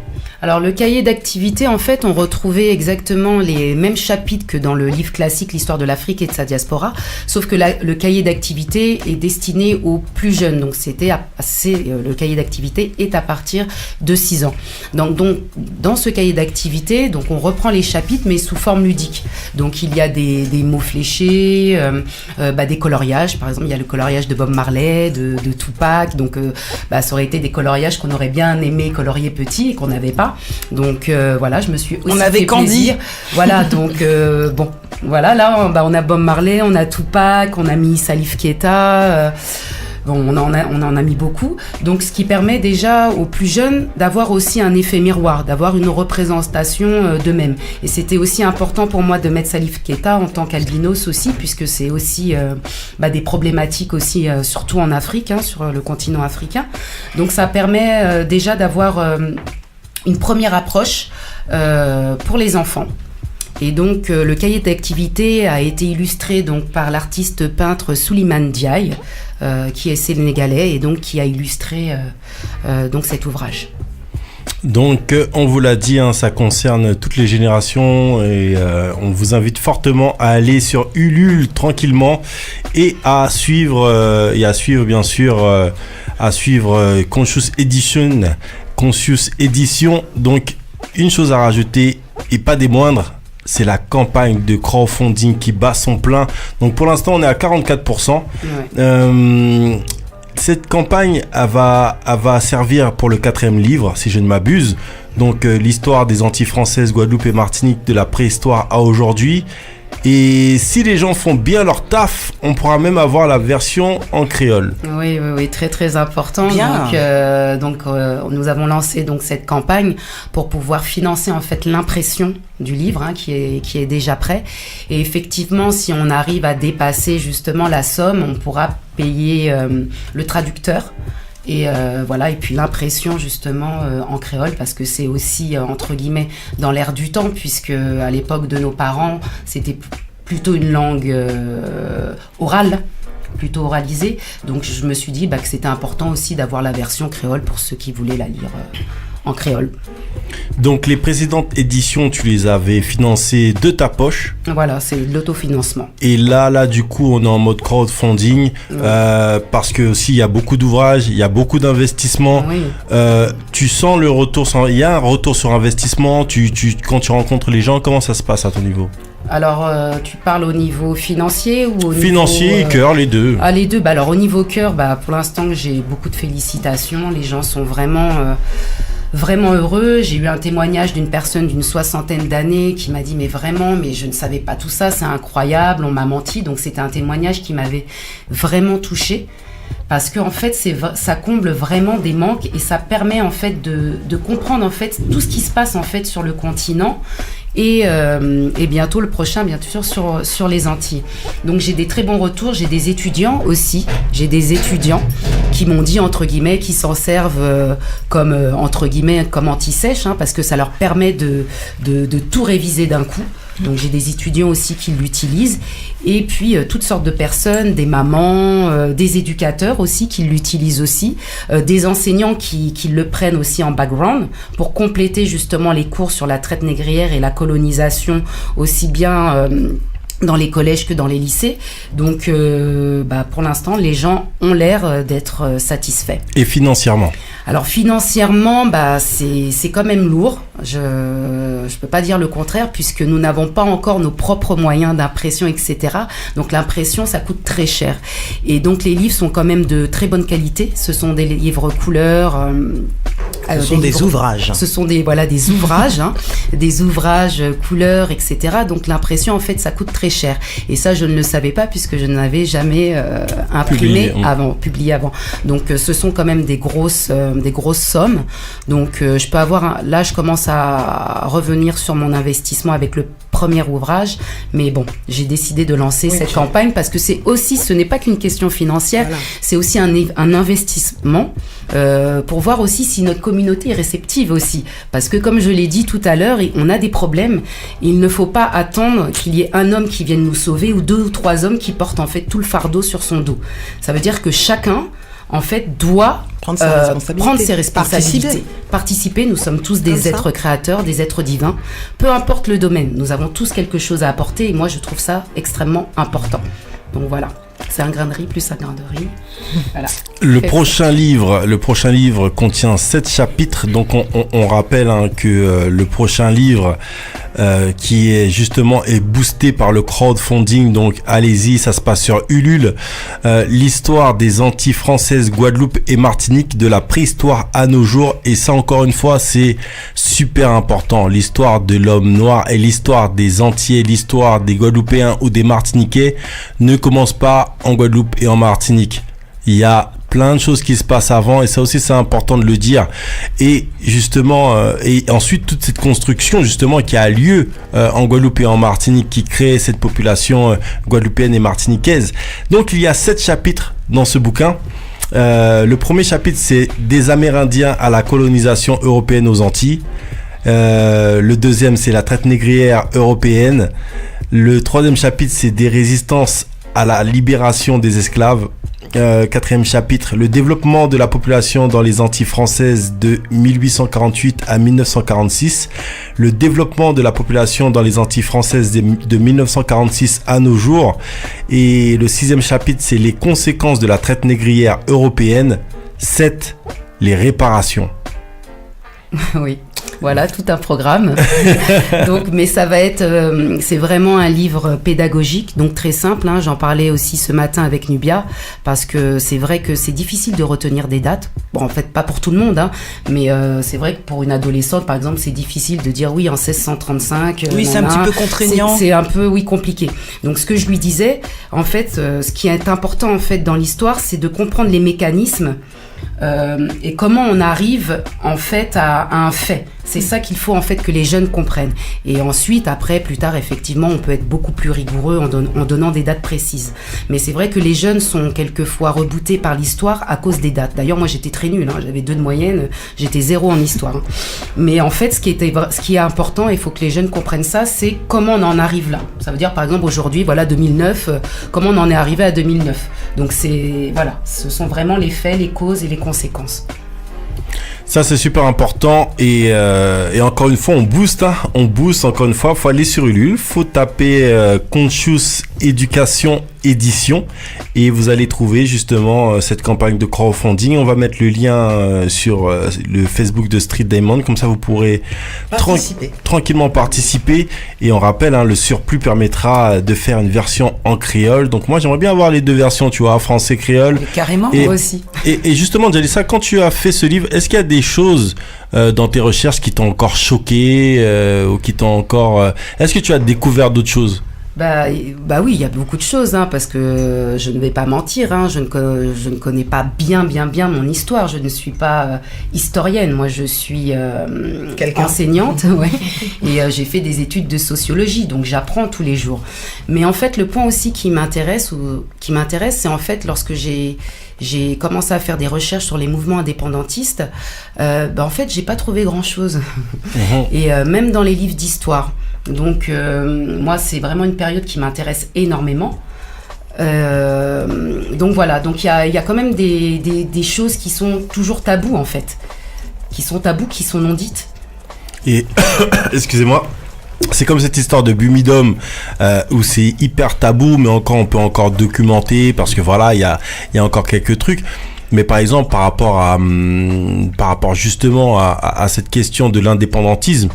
Alors le cahier d'activité, en fait, on retrouvait exactement les mêmes chapitres que dans le livre classique, l'histoire de l'Afrique et de sa diaspora, sauf que le cahier d'activité est destiné aux plus jeunes. Donc le cahier d'activité est à partir de 6 ans. Donc dans ce cahier d'activité, donc on reprend les chapitres mais sous forme ludique. Donc il y a des mots fléchés, des coloriages. Par exemple, il y a le coloriage de Bob Marley, de Tupac. Donc ça aurait été des coloriages qu'on aurait bien aimé colorier petit et qu'on n'avait pas. Donc voilà, je me suis aussi fait plaisir. Voilà, donc voilà, là on a Bob Marley, on a Tupac, on a mis Salif Keita, on en a mis beaucoup. Donc ce qui permet déjà aux plus jeunes d'avoir aussi un effet miroir, d'avoir une représentation d'eux-mêmes. Et c'était aussi important pour moi de mettre Salif Keita en tant qu'albinos aussi, puisque c'est aussi des problématiques aussi, surtout en Afrique, hein, sur le continent africain. Donc ça permet déjà d'avoir une première approche pour les enfants. Et donc le cahier d'activité a été illustré donc par l'artiste peintre Souleymane Diaye, qui est sénégalais et donc qui a illustré donc cet ouvrage. Donc on vous l'a dit, hein, ça concerne toutes les générations et on vous invite fortement à aller sur Ulule tranquillement et à suivre bien sûr Conscious Edition. Donc une chose à rajouter et pas des moindres, c'est la campagne de crowdfunding qui bat son plein. Donc pour l'instant on est à 44%. Ouais. Cette campagne elle va servir pour le 4e livre, si je ne m'abuse. Donc l'histoire des Antilles françaises, Guadeloupe et Martinique de la préhistoire à aujourd'hui. Et si les gens font bien leur taf, on pourra même avoir la version en créole. Oui, très très important. Donc nous avons lancé donc cette campagne pour pouvoir financer en fait l'impression du livre, hein, qui est déjà prêt. Et effectivement, si on arrive à dépasser justement la somme, on pourra payer le traducteur. Et voilà, et puis l'impression justement en créole, parce que c'est aussi entre guillemets dans l'air du temps, puisque à l'époque de nos parents, c'était plutôt une langue orale, plutôt oralisée. Donc je me suis dit que c'était important aussi d'avoir la version créole pour ceux qui voulaient la lire en créole. Donc les précédentes éditions, tu les avais financées de ta poche. Voilà, c'est de l'autofinancement. Et là, du coup, on est en mode crowdfunding parce que aussi il y a beaucoup d'ouvrages, il y a beaucoup d'investissements. Oui. Tu sens le retour, il y a un retour sur investissement. Quand tu rencontres les gens, comment ça se passe à ton niveau? Alors, tu parles au niveau financier ou au financier niveau, et cœur, les deux. Ah, les deux. Alors, au niveau cœur, pour l'instant, j'ai beaucoup de félicitations. Les gens sont vraiment heureux. J'ai eu un témoignage d'une personne d'une 60aine d'années qui m'a dit mais je ne savais pas tout ça, c'est incroyable, on m'a menti. Donc c'était un témoignage qui m'avait vraiment touchée, parce que en fait ça comble vraiment des manques et ça permet en fait de comprendre en fait tout ce qui se passe en fait sur le continent. Et bientôt le prochain, bien sûr, sur les Antilles. Donc j'ai des très bons retours, j'ai des étudiants aussi, qui m'ont dit, entre guillemets, qui s'en servent comme, entre guillemets, comme anti-sèche, parce que ça leur permet de tout réviser d'un coup. Donc j'ai des étudiants aussi qui l'utilisent, et puis toutes sortes de personnes, des mamans, des éducateurs aussi qui l'utilisent aussi, des enseignants qui le prennent aussi en background pour compléter justement les cours sur la traite négrière et la colonisation, aussi bien dans les collèges que dans les lycées. Donc pour l'instant les gens ont l'air d'être satisfaits. Et financièrement? Alors financièrement, c'est quand même lourd. Je peux pas dire le contraire, puisque nous n'avons pas encore nos propres moyens d'impression, etc. Donc l'impression, ça coûte très cher. Et donc les livres sont quand même de très bonne qualité. Ce sont des livres couleurs. Ce sont des ouvrages. Ce sont des ouvrages, des ouvrages couleurs, etc. Donc l'impression, en fait, ça coûte très cher. Et ça, je ne le savais pas, puisque je n'avais jamais publié avant. Donc ce sont quand même des grosses sommes. Donc je peux avoir là je commence à revenir sur mon investissement avec le premier ouvrage, mais bon, j'ai décidé de lancer cette campagne parce que ce n'est pas qu'une question financière, c'est aussi un investissement pour voir aussi si notre communauté est réceptive aussi, parce que comme je l'ai dit tout à l'heure, on a des problèmes, il ne faut pas attendre qu'il y ait un homme qui vienne nous sauver ou 2 ou 3 hommes qui portent en fait tout le fardeau sur son dos. Ça veut dire que chacun en fait doit prendre ses responsabilités, participer. Nous sommes tous des êtres créateurs, des êtres divins, peu importe le domaine, nous avons tous quelque chose à apporter, et moi je trouve ça extrêmement important. Donc voilà, c'est un grain de riz plus un grain de riz. Voilà. Le prochain livre contient 7 chapitres, donc on rappelle que le prochain livre qui est justement boosté par le crowdfunding, donc allez-y, ça se passe sur Ulule, l'histoire des Antilles françaises, Guadeloupe et Martinique de la préhistoire à nos jours. Et ça, encore une fois, c'est super important, l'histoire de l'homme noir et l'histoire des Antillais, l'histoire des Guadeloupéens ou des Martiniquais ne commence pas en Guadeloupe et en Martinique. Il y a plein de choses qui se passent avant, et ça aussi c'est important de le dire. Et justement, et ensuite toute cette construction justement qui a lieu en Guadeloupe et en Martinique, qui crée cette population guadeloupéenne et martiniquaise. Donc il y a 7 chapitres dans ce bouquin. Le premier chapitre, c'est des Amérindiens à la colonisation européenne aux Antilles. Le deuxième, c'est la traite négrière européenne. Le troisième chapitre, c'est des résistances à la libération des esclaves. Quatrième chapitre, le développement de la population dans les Antilles françaises de 1848 à 1946. Le développement de la population dans les Antilles françaises de 1946 à nos jours. Et le 6e chapitre, c'est les conséquences de la traite négrière européenne. 7, les réparations. Oui. Voilà, tout un programme. Donc, mais ça va être, c'est vraiment un livre pédagogique, donc très simple. J'en parlais aussi ce matin avec Nubia, parce que c'est vrai que c'est difficile de retenir des dates. Bon, en fait, pas pour tout le monde, mais c'est vrai que pour une adolescente, par exemple, c'est difficile de dire oui en 1635. Oui, c'est un petit peu contraignant. C'est un peu, compliqué. Donc, ce que je lui disais, en fait, ce qui est important en fait dans l'histoire, c'est de comprendre les mécanismes et comment on arrive en fait à un fait. C'est ça qu'il faut en fait que les jeunes comprennent. Et ensuite, après, plus tard, effectivement, on peut être beaucoup plus rigoureux en donnant des dates précises. Mais c'est vrai que les jeunes sont quelquefois rebootés par l'histoire à cause des dates. D'ailleurs, moi, j'étais très nulle, j'avais 2 de moyenne, j'étais 0 en histoire. Mais en fait, ce qui est important, il faut que les jeunes comprennent ça, c'est comment on en arrive là. Ça veut dire, par exemple, aujourd'hui, voilà, 2009, comment on en est arrivé à 2009. Donc, ce sont vraiment les faits, les causes et les conséquences. Ça, c'est super important. Et encore une fois, on booste. On booste, encore une fois. Faut aller sur Ulule. Faut taper Conscious Éducation Édition. Et vous allez trouver justement cette campagne de crowdfunding. On va mettre le lien sur le Facebook de Street Diamond. Comme ça, vous pourrez tranquillement participer. Et on rappelle, le surplus permettra de faire une version en créole. Donc moi, j'aimerais bien avoir les 2 versions, tu vois, français-créole. Carrément, moi aussi. Et justement, Djalissa, quand tu as fait ce livre, est-ce qu'il y a des choses dans tes recherches qui t'ont encore choqué ou qui t'ont encore... Est-ce que tu as découvert d'autres choses ? Bah oui, il y a beaucoup de choses, parce que je ne vais pas mentir, je ne connais pas bien mon histoire. Je ne suis pas historienne, moi je suis enseignante, ouais, et j'ai fait des études de sociologie, donc j'apprends tous les jours. Mais en fait, le point aussi qui m'intéresse, c'est en fait lorsque j'ai commencé à faire des recherches sur les mouvements indépendantistes, en fait, j'ai pas trouvé grand-chose. Et même dans les livres d'histoire. Donc, moi, c'est vraiment une période qui m'intéresse énormément. Donc, voilà. Donc, il y a quand même des choses qui sont toujours tabous, en fait. Qui sont tabous, qui sont non dites. Et, excusez-moi, c'est comme cette histoire de Bumidum où c'est hyper tabou, mais encore on peut encore documenter parce que voilà, il y a encore quelques trucs. Mais par exemple, par rapport justement à cette question de l'indépendantisme,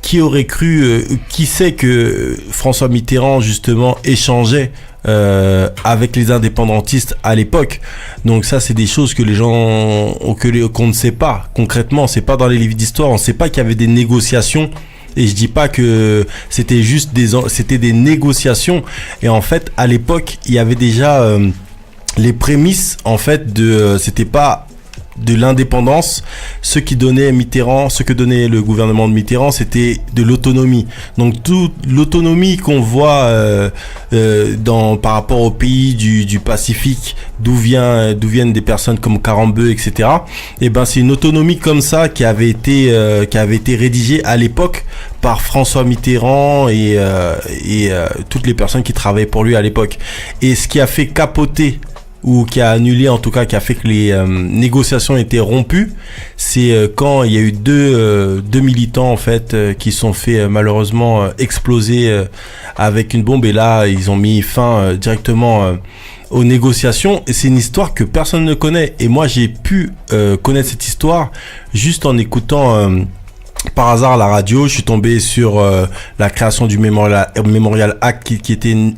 qui aurait cru, qui sait que François Mitterrand justement échangeait avec les indépendantistes à l'époque. Donc ça, c'est des choses que les gens qu'on ne sait pas concrètement. C'est pas dans les livres d'histoire. On ne sait pas qu'il y avait des négociations. Et je dis pas que c'était juste c'était des négociations. Et en fait, à l'époque, il y avait déjà les prémices. En fait, c'était pas de l'indépendance. Ce que donnait le gouvernement de Mitterrand, c'était de l'autonomie. Donc toute l'autonomie qu'on voit par rapport aux pays du Pacifique, d'où viennent des personnes comme Karambeu, etc. Et ben c'est une autonomie comme ça qui avait été rédigée à l'époque par François Mitterrand et toutes les personnes qui travaillaient pour lui à l'époque. Et ce qui a fait capoter ou qui a annulé, en tout cas qui a fait que les négociations étaient rompues, c'est quand il y a eu deux militants en fait qui sont fait malheureusement exploser avec une bombe, et là ils ont mis fin directement aux négociations. Et c'est une histoire que personne ne connaît, et moi j'ai pu connaître cette histoire juste en écoutant par hasard à la radio. Je suis tombé sur la création du Memorial Act qui était une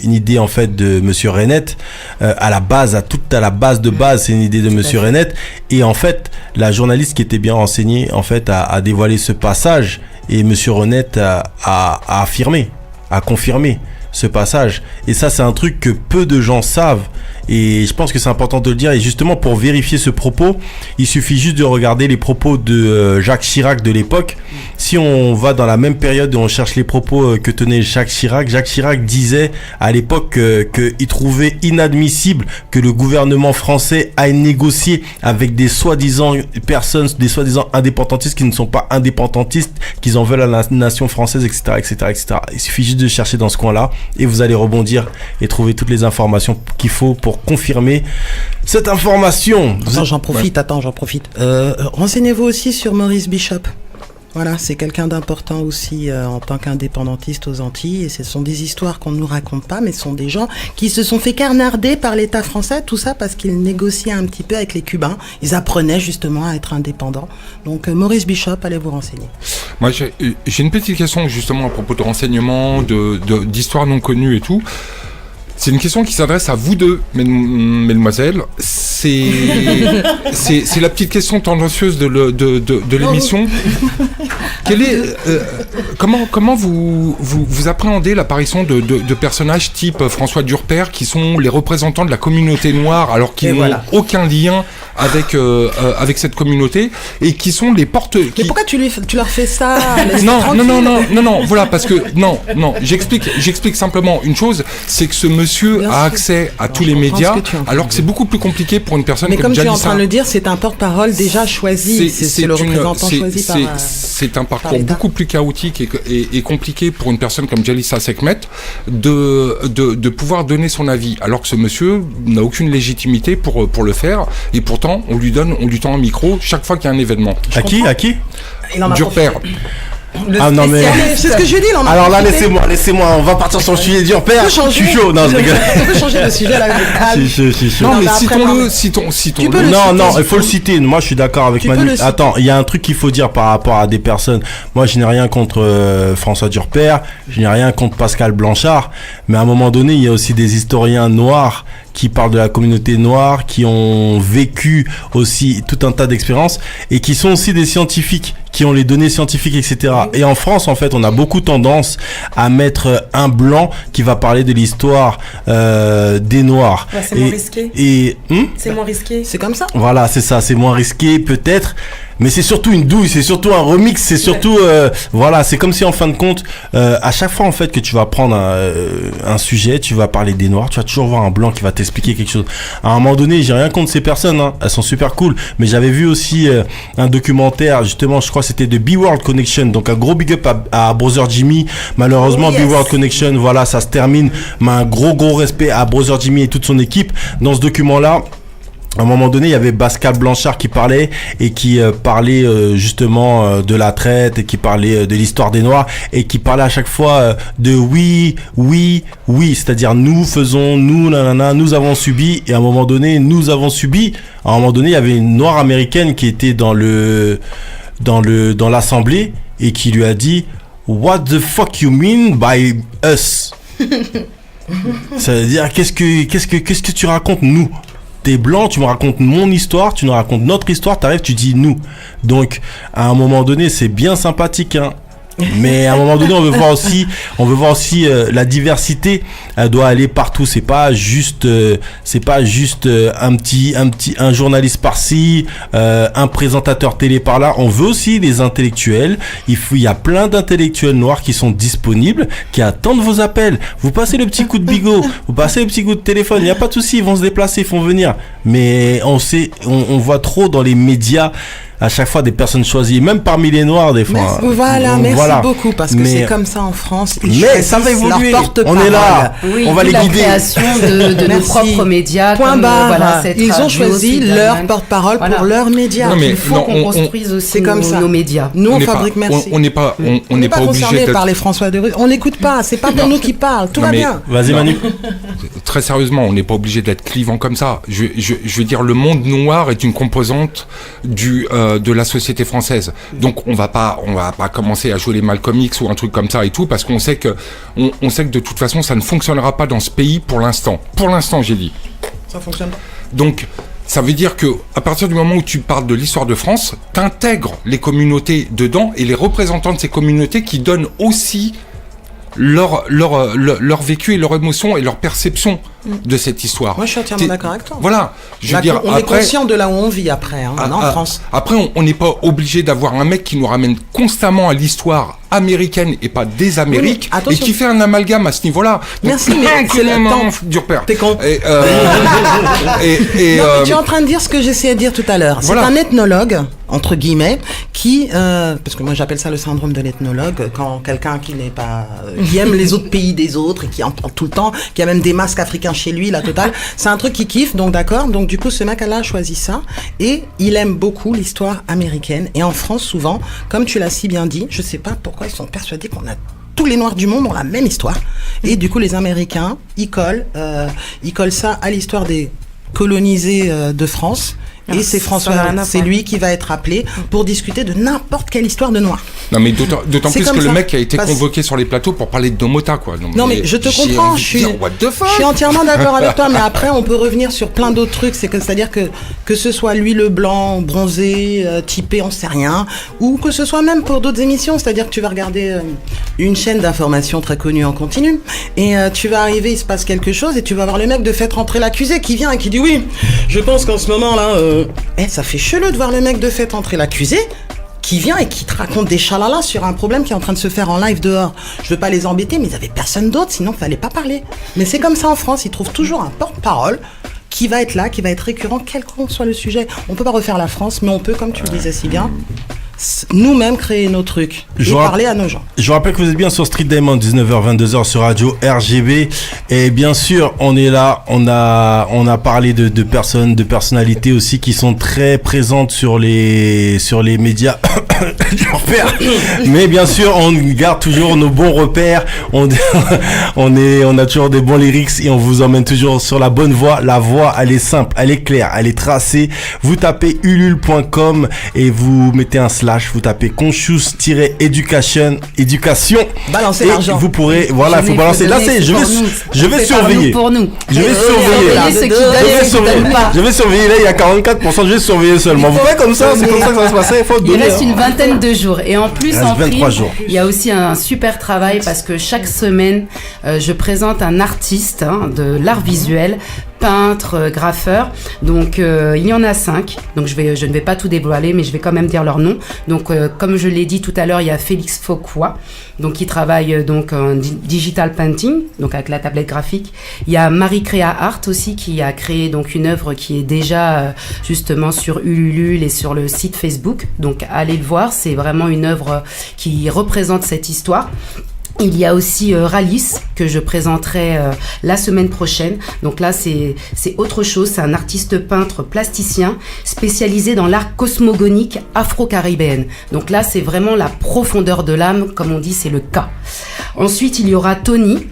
idée en fait de Monsieur Rennette. À la base de base, c'est une idée de Monsieur Rennette. Et en fait, la journaliste qui était bien renseignée en fait a dévoilé ce passage, et Monsieur Rennette a affirmé, a confirmé ce passage. Et ça, c'est un truc que peu de gens savent. Et je pense que c'est important de le dire. Et justement, pour vérifier ce propos, il suffit juste de regarder les propos de Jacques Chirac de l'époque. Si on va dans la même période et on cherche les propos que tenait Jacques Chirac disait à l'époque qu'il trouvait inadmissible que le gouvernement français aille négocier avec des soi-disant personnes, des soi-disant indépendantistes qui ne sont pas indépendantistes, qu'ils en veulent à la nation française, etc., etc., etc. Il suffit juste de chercher dans ce coin-là et vous allez rebondir et trouver toutes les informations qu'il faut pour confirmer cette information. J'en profite. Renseignez-vous aussi sur Maurice Bishop. Voilà, c'est quelqu'un d'important aussi en tant qu'indépendantiste aux Antilles, et ce sont des histoires qu'on ne nous raconte pas, mais ce sont des gens qui se sont fait carnarder par l'État français, tout ça parce qu'ils négociaient un petit peu avec les Cubains. Ils apprenaient justement à être indépendants. Donc Maurice Bishop, allez vous renseigner. Moi, j'ai une petite question justement à propos de renseignements, d'histoires non connues et tout. C'est une question qui s'adresse à vous deux, mesdemoiselles. C'est la petite question tendancieuse de l'émission. Comment vous appréhendez l'apparition de personnages type François Durper, qui sont les représentants de la communauté noire, alors qu'ils n'ont aucun lien avec cette communauté et qui sont les portes. Mais pourquoi tu leur fais ça? Non, voilà, parce que non, j'explique simplement une chose, c'est que ce monsieur a accès à tous les médias, alors que c'est beaucoup plus compliqué pour une personne comme Jalissa. Mais comme tu es en train de le dire, c'est un porte-parole déjà choisi, c'est le représentant choisi par. C'est un parcours beaucoup plus chaotique et compliqué pour une personne comme Jalissa Sekhmet de pouvoir donner son avis, alors que ce monsieur n'a aucune légitimité pour le faire, et pourtant on lui tend un micro chaque fois qu'il y a un événement. À qui Durper. Non mais c'est ce que je dis. Alors là, laissez-moi, on va partir sur le sujet Durper. Je suis chaud. Non, je rigole. On peut changer de sujet là. Non, mais citons-le. Non, il faut le citer. Moi, je suis d'accord avec Manu. Attends, il y a un truc qu'il faut dire par rapport à des personnes. Moi, je n'ai rien contre François Durper, je n'ai rien contre Pascal Blanchard, mais à un moment donné, il y a aussi des historiens noirs qui parlent de la communauté noire, qui ont vécu aussi tout un tas d'expériences et qui sont aussi des scientifiques, qui ont les données scientifiques, etc. Et en France, en fait, on a beaucoup tendance à mettre un blanc qui va parler de l'histoire des Noirs. Ouais, c'est moins risqué. C'est moins risqué. C'est comme ça. Voilà, c'est ça, c'est moins risqué peut-être. Mais c'est surtout une douille, c'est surtout un remix, c'est surtout voilà, c'est comme si en fin de compte à chaque fois en fait que tu vas prendre un sujet, tu vas parler des Noirs, tu vas toujours voir un blanc qui va t'expliquer quelque chose. À un moment donné, j'ai rien contre ces personnes, hein, elles sont super cool, mais j'avais vu aussi un documentaire, justement, je crois que c'était de Be World Connection, donc un gros big up à Brother Jimmy. Malheureusement, Be World Connection, voilà, ça se termine, mais un gros respect à Brother Jimmy et toute son équipe. Dans ce document-là, à un moment donné, il y avait Pascal Blanchard qui parlait et qui parlait justement de la traite et qui parlait de l'histoire des Noirs et qui parlait à chaque fois de oui, c'est-à-dire nous faisons, nous avons subi, et à un moment donné, nous avons subi. À un moment donné, il y avait une Noire américaine qui était dans l'assemblée et qui lui a dit "What the fuck you mean by us?" Ça veut dire qu'est-ce que tu racontes, nous? T'es blanc, tu me racontes mon histoire, tu nous racontes notre histoire, t'arrives, tu dis nous. Donc, à un moment donné, c'est bien sympathique, hein. Mais à un moment donné, on veut voir aussi la diversité. Elle doit aller partout. C'est pas juste un journaliste par-ci, un présentateur télé par-là. On veut aussi des intellectuels. Il y a plein d'intellectuels noirs qui sont disponibles, qui attendent vos appels. Vous passez le petit coup de bigot, vous passez le petit coup de téléphone. Il y a pas de souci, ils vont se déplacer, ils vont venir. Mais on voit trop dans les médias à chaque fois des personnes choisies, même parmi les Noirs des fois. Merci beaucoup, parce que c'est comme ça en France. Mais ça va évoluer. On est là, on va les guider. La création de nos propres médias. Point barre. Ils ont choisi leur porte-parole pour leurs médias. Il faut qu'on construise aussi nos médias. Nous, on fabrique merci. On n'est pas concernés par les François de Russe. On n'écoute pas. C'est pas pour nous qui parlent. Tout va bien. Vas-y, Manu. Très sérieusement, on n'est pas obligé d'être clivant comme ça. Je veux dire, le monde noir est une composante de la société française. Donc on va pas commencer à jouer les Malcolm X ou un truc comme ça et tout, parce qu'on sait que de toute façon ça ne fonctionnera pas dans ce pays pour l'instant. Pour l'instant, j'ai dit. Ça fonctionne pas. Donc ça veut dire que à partir du moment où tu parles de l'histoire de France, t'intègres les communautés dedans et les représentants de ces communautés qui donnent aussi leur vécu et leur émotion et leur perception de cette histoire. Moi, je suis entièrement d'accord avec toi. Voilà. On est conscient de là où on vit après, en France. Après, on n'est pas obligé d'avoir un mec qui nous ramène constamment à l'histoire américaine et pas des Amériques, et qui fait un amalgame à ce niveau-là. Merci, mais c'est le temps. Durper. T'es con. Tu es en train de dire ce que j'essayais de dire tout à l'heure. C'est un ethnologue, entre guillemets, qui, parce que moi j'appelle ça le syndrome de l'ethnologue, quand quelqu'un qui n'est pas, qui aime les autres pays des autres et qui entend tout le temps, qui a même des masques africains chez lui, la totale, c'est un truc qui kiffe, donc d'accord. Donc du coup, ce mec-là a choisi ça et il aime beaucoup l'histoire américaine. Et en France, souvent, comme tu l'as si bien dit, je sais pas pourquoi ils sont persuadés qu'on a tous les Noirs du monde ont la même histoire. Et du coup, les Américains, ils collent ça à l'histoire des colonisés de France. Et c'est c'est lui qui va être appelé pour discuter de n'importe quelle histoire de Noirs. Non, mais d'autant plus que le mec a été convoqué sur les plateaux pour parler de Domota, quoi. Non, mais je te comprends, je suis entièrement d'accord avec toi, mais après, on peut revenir sur plein d'autres trucs. C'est-à-dire que ce soit lui le blanc, bronzé, typé, on sait rien, ou que ce soit même pour d'autres émissions, c'est-à-dire que tu vas regarder une chaîne d'information très connue en continu, et tu vas arriver, il se passe quelque chose, et tu vas voir le mec de Faites rentrer l'accusé qui vient et qui dit oui, je pense qu'en ce moment là, ça fait chelou de voir le mec de fait entrer l'accusé qui vient et qui te raconte des chalalas sur un problème qui est en train de se faire en live dehors. Je veux pas les embêter, mais ils avaient personne d'autre, sinon fallait pas parler. Mais c'est comme ça en France, ils trouvent toujours un porte-parole qui va être là, qui va être récurrent, quel qu'en soit le sujet. On peut pas refaire la France, mais on peut, comme tu le disais si bien, nous-mêmes créer nos trucs et parler à nos gens. Je vous rappelle que vous êtes bien sur Street Diamond, 19h-22h sur Radio RGB. Et bien sûr, on est là, on a parlé de personnes, de personnalités aussi qui sont très présentes sur les médias. Mais bien sûr, on garde toujours nos bons repères. On a toujours des bons lyrics et on vous emmène toujours sur la bonne voie. La voie, elle est simple, elle est claire, elle est tracée. Vous tapez ulule.com et vous mettez un slash, vous tapez conscious-éducation. Balancez l'argent. Vous pourrez, voilà, il faut balancer. Là, je vais surveiller. Pour nous. Je vais surveiller. Je vais surveiller. Là, il y a 44%. Je vais surveiller seulement. Vous faites comme ça, c'est comme ça que ça va se passer. Il faut donner. Il reste une vingtaine de jours. Et en plus, en prime, 23 jours. il y a aussi un super travail parce que chaque semaine, je présente un artiste de l'art visuel, peintre, graffeur. Donc, il y en a 5. Donc, je ne vais pas tout dévoiler, mais je vais quand même dire leur nom. Donc, comme je l'ai dit tout à l'heure, il y a Félix Fauquois, donc qui travaille donc en digital painting, donc avec la tablette graphique. Il y a Marie Créa Art aussi qui a créé donc une œuvre qui est déjà justement sur Ulule et sur le site Facebook. Donc, allez le voir, c'est vraiment une œuvre qui représente cette histoire. Il y a aussi Ralis que je présenterai la semaine prochaine. Donc là, c'est autre chose. C'est un artiste peintre plasticien spécialisé dans l'art cosmogonique afro-caribéenne. Donc là, c'est vraiment la profondeur de l'âme, comme on dit, c'est le cas. Ensuite, il y aura Tony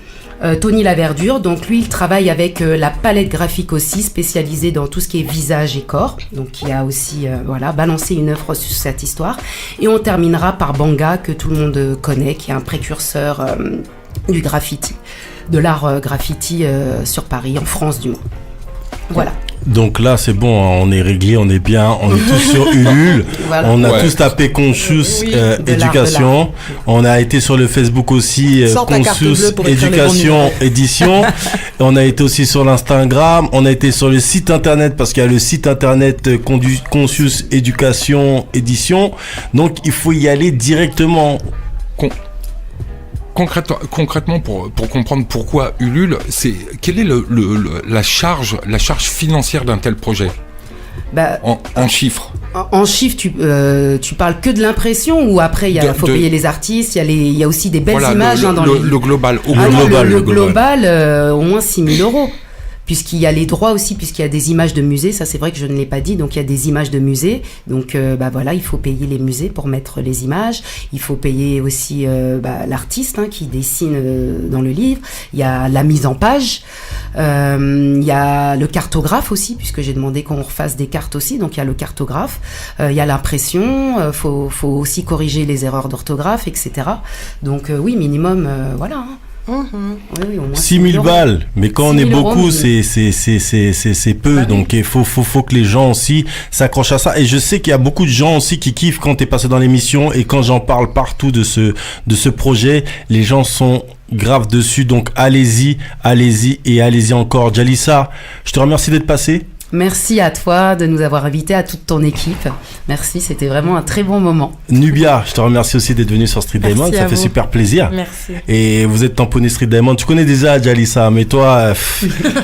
Laverdure, donc lui il travaille avec la palette graphique aussi, spécialisée dans tout ce qui est visage et corps, donc qui a aussi balancé une œuvre sur cette histoire. Et on terminera par Banga, que tout le monde connaît, qui est un précurseur du graffiti, de l'art graffiti sur Paris, en France du moins. Voilà. Donc là, c'est bon, on est réglé, on est bien, on est tous sur Ulule. Voilà. On a tous tapé Conscious Éducation. On a été sur le Facebook aussi, Conscious Éducation Édition. On a été aussi sur l'Instagram. On a été sur le site internet parce qu'il y a le site internet Conscious Éducation Édition. Donc il faut y aller directement. Concrètement, pour comprendre pourquoi Ulule, quelle est la charge financière d'un tel projet en chiffres? En chiffres, tu parles que de l'impression ou après il faut payer les artistes, il y a aussi des belles images dans le global. Le global, au moins 6 000 €. Puisqu'il y a les droits aussi, puisqu'il y a des images de musées, ça c'est vrai que je ne l'ai pas dit, donc il y a des images de musées, donc il faut payer les musées pour mettre les images, il faut payer aussi l'artiste qui dessine dans le livre, il y a la mise en page, il y a le cartographe aussi, puisque j'ai demandé qu'on refasse des cartes aussi, donc il y a le cartographe, il y a l'impression, faut aussi corriger les erreurs d'orthographe, etc. Donc oui, minimum, voilà. Oui, 6 000 balles, mais quand on est beaucoup, c'est peu, donc il faut que les gens aussi s'accrochent à ça. Et je sais qu'il y a beaucoup de gens aussi qui kiffent quand t'es passé dans l'émission et quand j'en parle partout de ce projet, les gens sont grave dessus, donc allez-y et allez-y encore. Jalissa, je te remercie d'être passé. Merci à toi de nous avoir invités, à toute ton équipe. Merci, c'était vraiment un très bon moment. Nubia, je te remercie aussi d'être venue sur Street Diamond, ça fait super plaisir. Merci. Et vous êtes tamponné Street Diamond. Tu connais déjà Jalissa, mais toi,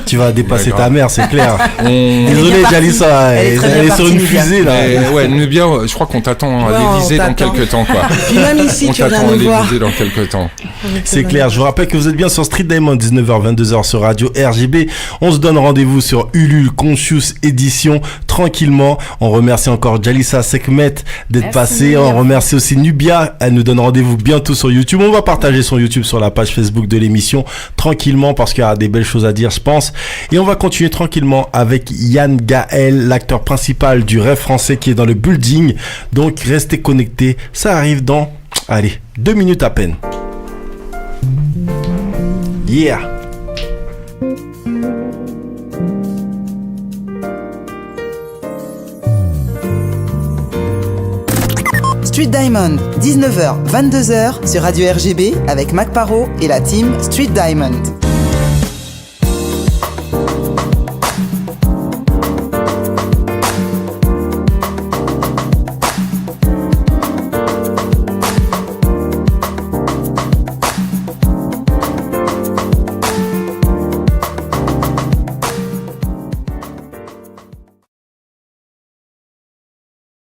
tu vas dépasser ta mère, c'est clair. Désolé Jalissa, elle est sur une fusée là. Ouais, Nubia, je crois qu'on t'attend à l'Elysée dans quelques temps, quoi. Puis même ici, tu viens nous voir. Dans quelques temps. C'est clair. Je vous rappelle que vous êtes bien sur Street Diamond, 19h-22h sur Radio RGB. On se donne rendez-vous sur Ulule Conscious Édition tranquillement. On remercie encore Jalissa Sekhmet d'être passée. On remercie aussi Nubia. Elle nous donne rendez-vous bientôt sur YouTube. On va partager son YouTube sur la page Facebook de l'émission tranquillement parce qu'il y a des belles choses à dire, je pense. Et on va continuer tranquillement avec Yann Gaël, l'acteur principal du rêve français qui est dans le building. Donc restez connectés. Ça arrive dans 2 minutes à peine. Yeah. Street Diamond, 19h, 22h sur Radio RGB avec Mac Parot et la team Street Diamond.